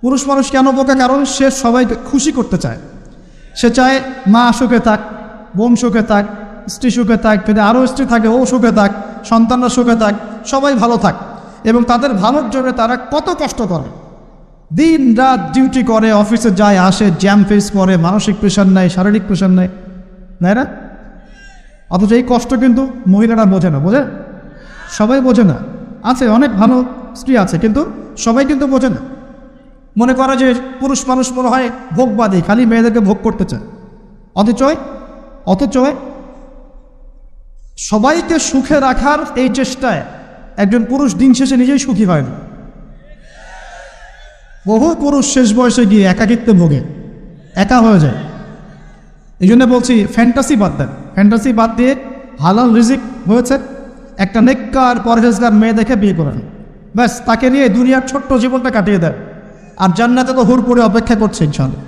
পুরুষ মানুষ কেন বোকা? কারণ সে সবাইকে খুশি করতে চায়। সে চায় মা সুখে থাক, বোন সুখে থাক, স্ত্রী সুখে থাক, যদি আরও স্ত্রী থাকে ও সুখে থাক, সন্তানরা সুখে থাক, সবাই ভালো থাক। এবং তাদের ভালোর জন্য তারা কত কষ্ট করে, দিন রাত ডিউটি করে, অফিসে যায় আসে, জ্যাম ফেস করে, মানসিক প্রেশার নেয়, শারীরিক প্রেশার নেয়, তাই না? অথচ এই কষ্ট কিন্তু মহিলারা বোঝে না। বোঝে? সবাই বোঝে না। আছে অনেক ভালো স্ত্রী আছে, কিন্তু সবাই কিন্তু বোঝে না। মনে করে যে পুরুষ মানুষ মনে হয় ভোগবাদী, খালি মেয়েদেরকে ভোগ করতে চায়। অথচ সবাইকে সুখে রাখার এই চেষ্টায় একজন পুরুষ দিন শেষে নিজেই সুখী হয় না। বহু পুরুষ শেষ বয়সে গিয়ে একাকিত্বে ভোগে, একা হয়ে যায়। এই জন্য বলছি ফ্যান্টাসি বাদ দেন। ফ্যান্টাসি বাদ দিয়ে হালাল রিজিক হয়েছে, একটা নেককার পরহেজগার মেয়ে দেখে বিয়ে করেন, ব্যাস তাকে নিয়ে দুনিয়ার ছোট্ট জীবনটা কাটিয়ে দেয়। আর জান্নাতে তো হুর পড়ে অপেক্ষা করছে ইনশাআল্লাহ।